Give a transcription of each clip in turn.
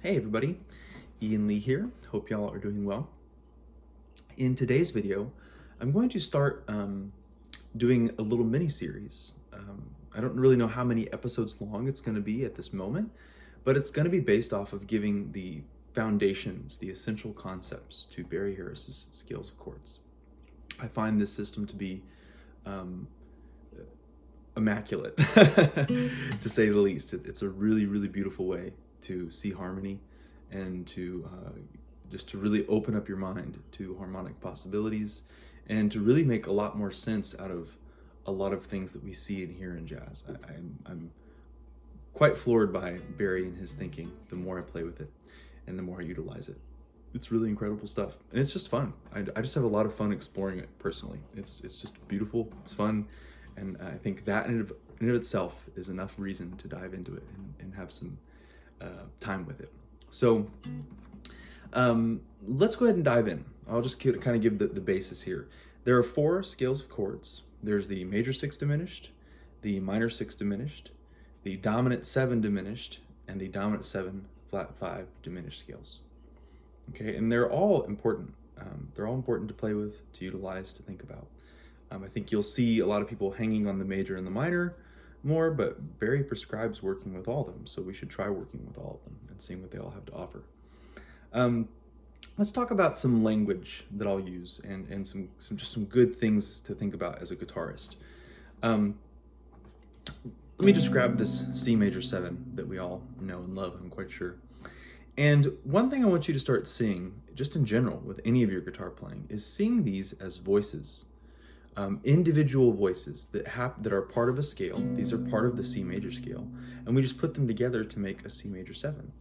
Hey everybody, Ian Lee here. Hope y'all are doing well. In today's video, I'm going to start doing a little mini series. I don't really know how many episodes long it's going to be at this moment, but it's going to be based off of giving the foundations, the essential concepts to Barry Harris's Scales of Chords. I find this system to be immaculate, to say the least. It's a really, really beautiful way to see harmony and to just to really open up your mind to harmonic possibilities and to really make a lot more sense out of a lot of things that we see and hear in jazz. I'm quite floored by Barry and his thinking the more I play with it and the more I utilize it. It's really incredible stuff, and it's just fun. I just have a lot of fun exploring it personally. It's just beautiful, it's fun, and I think that in and of itself is enough reason to dive into it and have some time with it. So let's go ahead and dive in. I'll just kind of give the basis here. There are 4 scales of chords. There's the major 6 diminished, the minor 6 diminished, the dominant 7 diminished, and the dominant 7 flat 5 diminished scales. Okay, and they're all important. They're all important to play with, to utilize, to think about. I think you'll see a lot of people hanging on the major and the minor more, but Barry prescribes working with all of them, so we should try working with all of them and seeing what they all have to offer. Let's talk about some language that I'll use and some good things to think about as a guitarist. Let me just grab this C major 7 that we all know and love, I'm quite sure. And one thing I want you to start seeing, just in general with any of your guitar playing, is seeing these as voices. Individual voices that are part of a scale. These are part of the C major scale, and we just put them together to make a C major 7.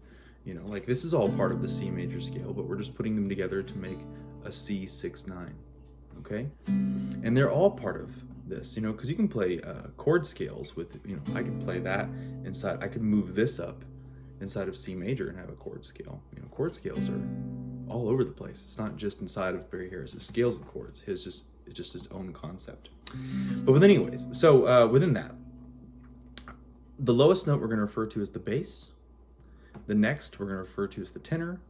You know, like this is all part of the C major scale, but we're just putting them together to make a C6-9. Okay, and they're all part of this. You know, because you can play chord scales with. You know, I could play that inside. I could move this up inside of C major and have a chord scale. You know, chord scales are all over the place. It's not just inside of Barry Harris's scales of chords. It's just his own concept. But anyways, so within that, the lowest note we're going to refer to as the bass. The next we're going to refer to as the tenor.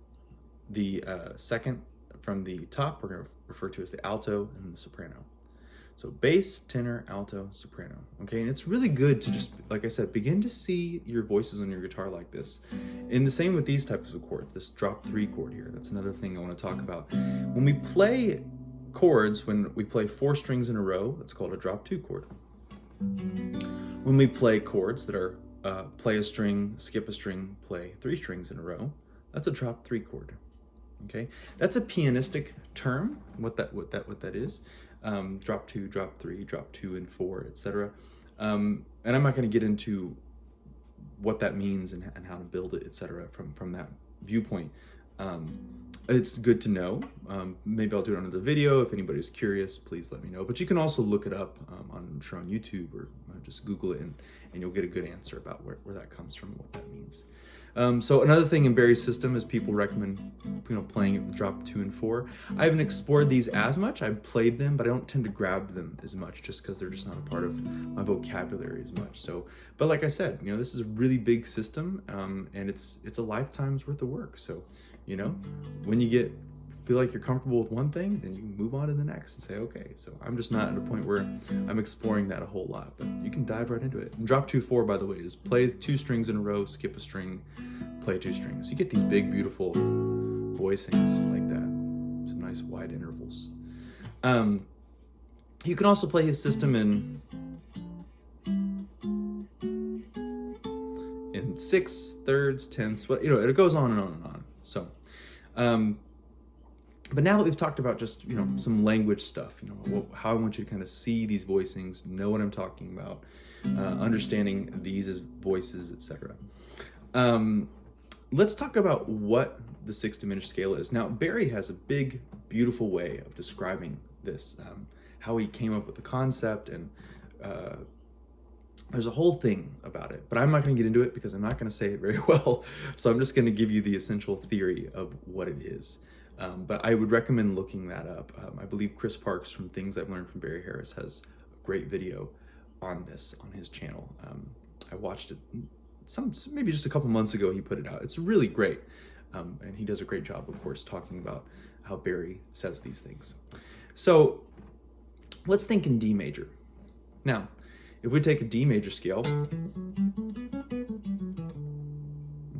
The second from the top we're going to refer to as the alto and the soprano. So bass, tenor, alto, soprano. Okay, and it's really good to just, like I said, begin to see your voices on your guitar like this. And the same with these types of chords, this drop 3 chord here. That's another thing I want to talk about. When we play chords, when we play 4 strings in a row, that's called a drop 2 chord. When we play chords that are play a string, skip a string, play 3 strings in a row, that's a drop 3 chord. Okay, that's a pianistic term. What that is. Drop 2, drop 3, drop 2 and 4, etc. And I'm not going to get into what that means and how to build it, etc. from that viewpoint. It's good to know. Maybe I'll do it on another video. If anybody's curious, please let me know. But you can also look it up I'm sure on YouTube, or just Google it, and you'll get a good answer about where that comes from and what that means. So another thing in Barry's system is people recommend, playing it with drop 2 and 4. I haven't explored these as much. I've played them, but I don't tend to grab them as much just because they're just not a part of my vocabulary as much. So, but like I said, this is a really big system, and it's a lifetime's worth of work. So, when you feel like you're comfortable with one thing, then you can move on to the next and say, okay, so I'm just not at a point where I'm exploring that a whole lot, but you can dive right into it. And drop 2-4, by the way, is play 2 strings in a row, skip a string, play 2 strings. You get these big, beautiful voicings like that, some nice wide intervals. You can also play his system in 6 thirds, tenths, it goes on and on and on. So, but now that we've talked about just, some language stuff, how I want you to kind of see these voicings, know what I'm talking about, understanding these as voices, etc. Let's talk about what the 6 diminished scale is. Now, Barry has a big, beautiful way of describing this, how he came up with the concept, and there's a whole thing about it, but I'm not going to get into it because I'm not going to say it very well. So I'm just going to give you the essential theory of what it is. But I would recommend looking that up. I believe Chris Parks from Things I've Learned from Barry Harris has a great video on this on his channel. I watched it maybe just a couple months ago he put it out. It's really great. And he does a great job, of course, talking about how Barry says these things. So let's think in D major. Now, if we take a D major scale,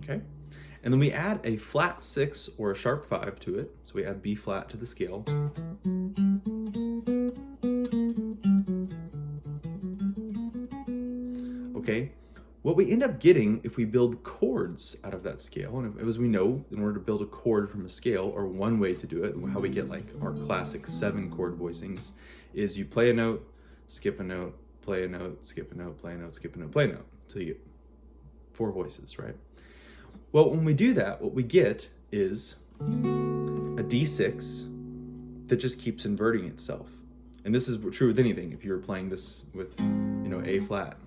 okay, and then we add a flat 6 or a sharp 5 to it, so we add B flat to the scale. Okay, what we end up getting if we build chords out of that scale, and as we know, in order to build a chord from a scale, or one way to do it, how we get like our classic 7 chord voicings, is you play a note, skip a note, play a note, skip a note, play a note, skip a note, play a note, until you get 4 voices, right? Well, when we do that, what we get is a D6 that just keeps inverting itself. And this is true with anything. If you were playing this with, A flat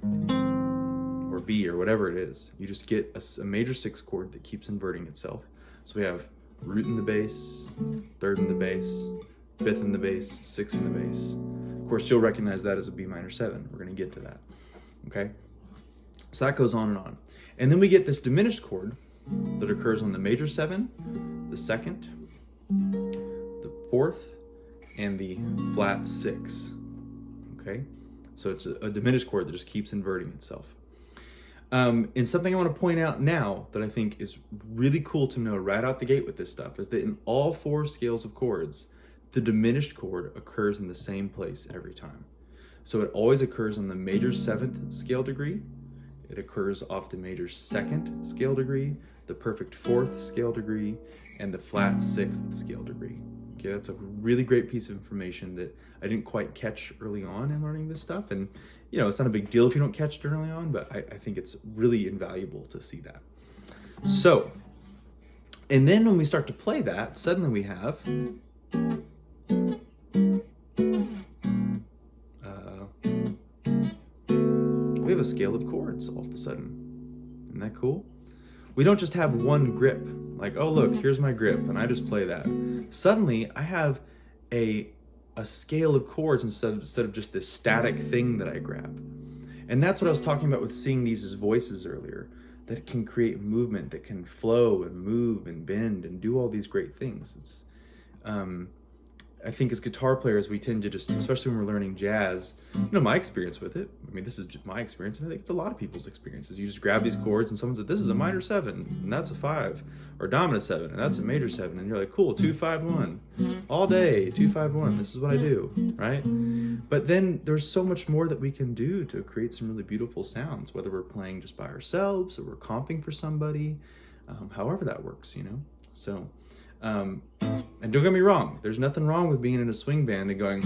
or B or whatever it is, you just get a major 6 chord that keeps inverting itself. So we have root in the bass, third in the bass, fifth in the bass, sixth in the bass. Of course, you'll recognize that as a B minor 7. We're going to get to that. Okay? So that goes on and on. And then we get this diminished chord that occurs on the major 7, the 2nd, the 4th, and the flat 6. Okay? So it's a diminished chord that just keeps inverting itself. And something I want to point out now that I think is really cool to know right out the gate with this stuff is that in all 4 scales of chords, the diminished chord occurs in the same place every time. So it always occurs on the major 7th scale degree. It occurs off the major 2nd scale degree, the perfect 4th scale degree, and the flat 6th scale degree. Okay, that's a really great piece of information that I didn't quite catch early on in learning this stuff. And, it's not a big deal if you don't catch it early on, but I think it's really invaluable to see that. So, and then when we start to play that, suddenly we have a scale of chords all of a sudden. Isn't that cool? We don't just have one grip, like, oh look, here's my grip, and I just play that. Suddenly, I have a scale of chords instead of just this static thing that I grab. And that's what I was talking about with seeing these as voices earlier, that it can create movement, that can flow and move and bend and do all these great things. It's I think as guitar players, we tend to just, especially when we're learning jazz, my experience with it, this is my experience, and I think it's a lot of people's experiences. You just grab these chords and someone says, this is a minor 7, and that's a 5, or dominant 7, and that's a major 7, and you're like, cool, 2, 5, 1, all day, 2, 5, 1, this is what I do, right? But then there's so much more that we can do to create some really beautiful sounds, whether we're playing just by ourselves, or we're comping for somebody, however that works, So, and don't get me wrong, there's nothing wrong with being in a swing band and going,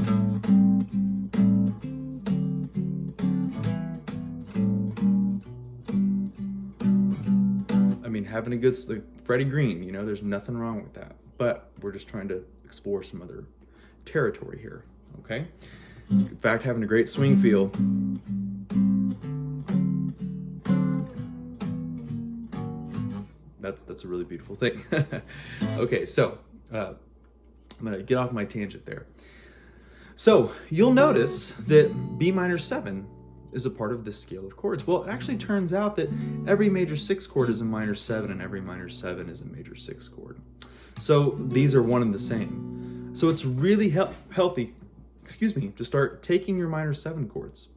having a good, like Freddie Green, there's nothing wrong with that. But we're just trying to explore some other territory here, okay? In fact, having a great swing feel. That's a really beautiful thing. Okay, so I'm gonna get off my tangent there. So you'll notice that B minor 7 is a part of this scale of chords. Well, it actually turns out that every major 6 chord is a minor 7 and every minor 7 is a major 6 chord. So these are one and the same. So it's really healthy, to start taking your minor 7 chords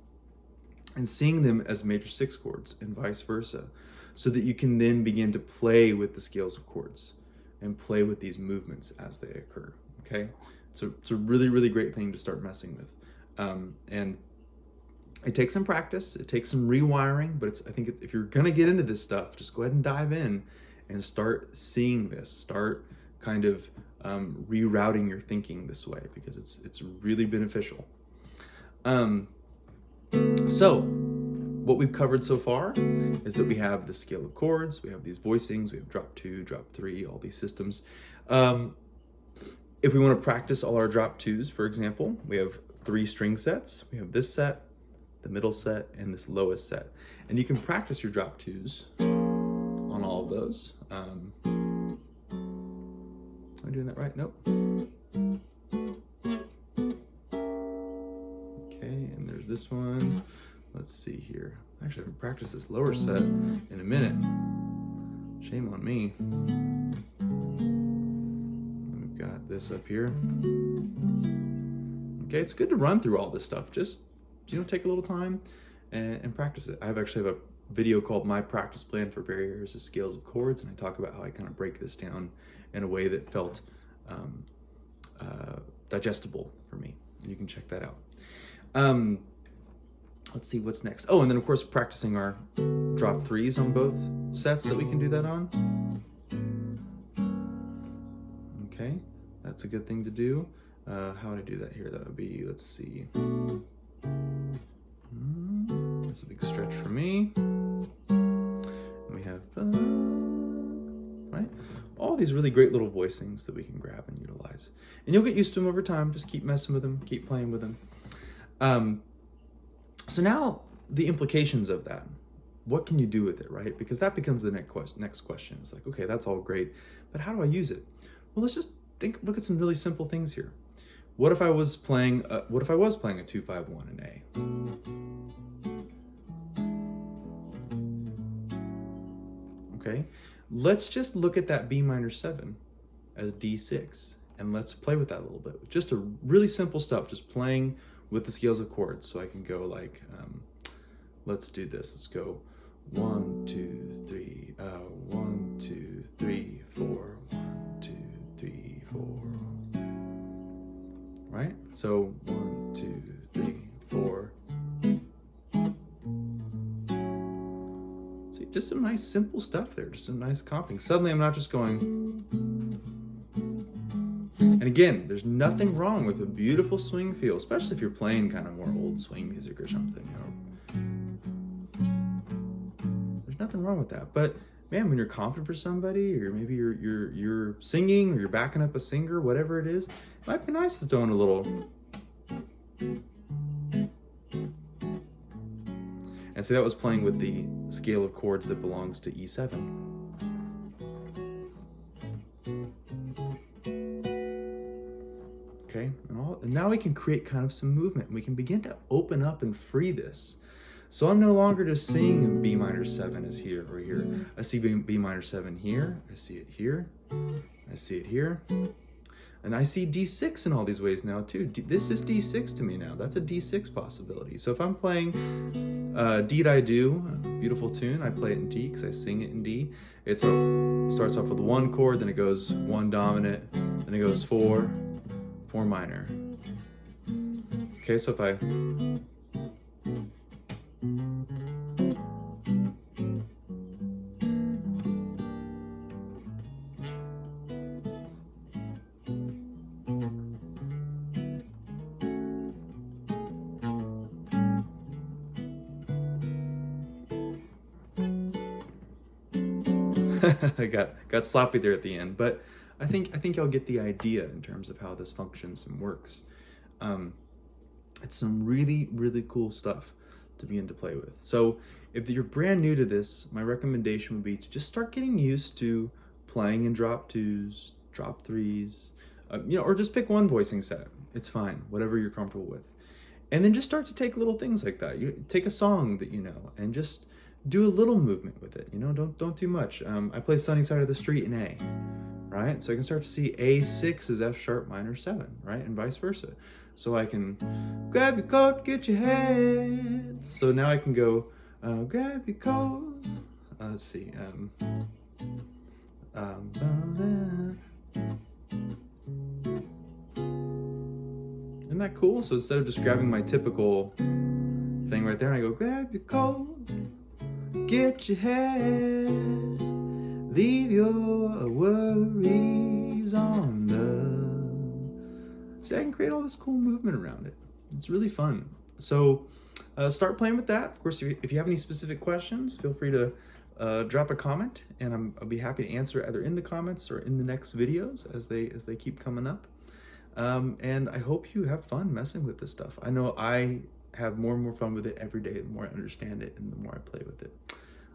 and seeing them as major 6 chords and vice versa, so that you can then begin to play with the scales of chords and play with these movements as they occur, okay? So it's a really, really great thing to start messing with. And it takes some practice, it takes some rewiring, but I think if you're gonna get into this stuff, just go ahead and dive in and start seeing this, start kind of rerouting your thinking this way, because it's really beneficial. So what we've covered so far is that we have the scale of chords, we have these voicings, we have drop 2, drop 3, all these systems. If we want to practice all our drop 2s, for example, we have 3 string sets. We have this set, the middle set, and this lowest set. And you can practice your drop 2s on all of those. Am I doing that right? Nope. Okay, and there's this one. Let's see here. Actually, I haven't practiced this lower set in a minute. Shame on me. We've got this up here. Okay, it's good to run through all this stuff. Just, take a little time and practice it. I actually have a video called My Practice Plan for Barriers to Scales of Chords, and I talk about how I kind of break this down in a way that felt digestible for me. You can check that out. Let's see what's next. Oh, and then of course practicing our drop threes on both sets that we can do that on. Okay, that's a good thing to do. How would I do that here? That would be, let's see. That's a big stretch for me. And we have, right? All these really great little voicings that we can grab and utilize. And you'll get used to them over time. Just keep messing with them, keep playing with them. So now the implications of that, what can you do with it, right? Because that becomes the next question. It's like, okay, that's all great, but how do I use it? Well, let's just look at some really simple things here. What if I was playing a 2-5-1 in A? Okay, let's just look at that B minor 7 as D6, and let's play with that a little bit. Just a really simple stuff, just playing with the scales of chords. So I can go like, let's do this. Let's go 1, 2, 3, 1, 2, 3, 4, 1, 2, 3, 4. Right? So 1, 2, 3, 4. See, just some nice simple stuff there, just some nice comping. Suddenly I'm not just going. And again, there's nothing wrong with a beautiful swing feel, especially if you're playing kind of more old swing music or something. There's nothing wrong with that. But man, when you're comping for somebody, or maybe you're singing, or you're backing up a singer, whatever it is, it might be nice to throw in a little. And see, that was playing with the scale of chords that belongs to E7. Okay, and now we can create kind of some movement. We can begin to open up and free this. So I'm no longer just seeing B minor 7 is here or here. I see B minor 7 here. I see it here. I see it here. And I see D6 in all these ways now too. This is D6 to me now. That's a D6 possibility. So if I'm playing Deed I Do, a beautiful tune, I play it in D because I sing it in D. It starts off with a 1 chord, then it goes 1 dominant, then it goes 4 minor. Okay, so if I I got sloppy there at the end, but I think y'all get the idea in terms of how this functions and works. It's some really, really cool stuff to begin to play with. So if you're brand new to this, my recommendation would be to just start getting used to playing in drop 2s, drop 3s, or just pick one voicing set. It's fine, whatever you're comfortable with. And then just start to take little things like that. You take a song that you know and just do a little movement with it. Don't do much. I play Sunny Side of the Street in A, right? So I can start to see A6 is F sharp minor 7, right? And vice versa. So I can grab your coat, get your head. So now I can go grab your coat. Let's see. Isn't that cool? So instead of just grabbing my typical thing right there, I go grab your coat, get your head, leave your worries on the... See, I can create all this cool movement around it. It's really fun. So start playing with that. Of course, if you have any specific questions, feel free to drop a comment, and I'll be happy to answer either in the comments or in the next videos as they keep coming up. And I hope you have fun messing with this stuff. I know I have more and more fun with it every day, the more I understand it and the more I play with it.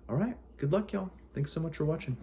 All right, good luck, y'all. Thanks so much for watching.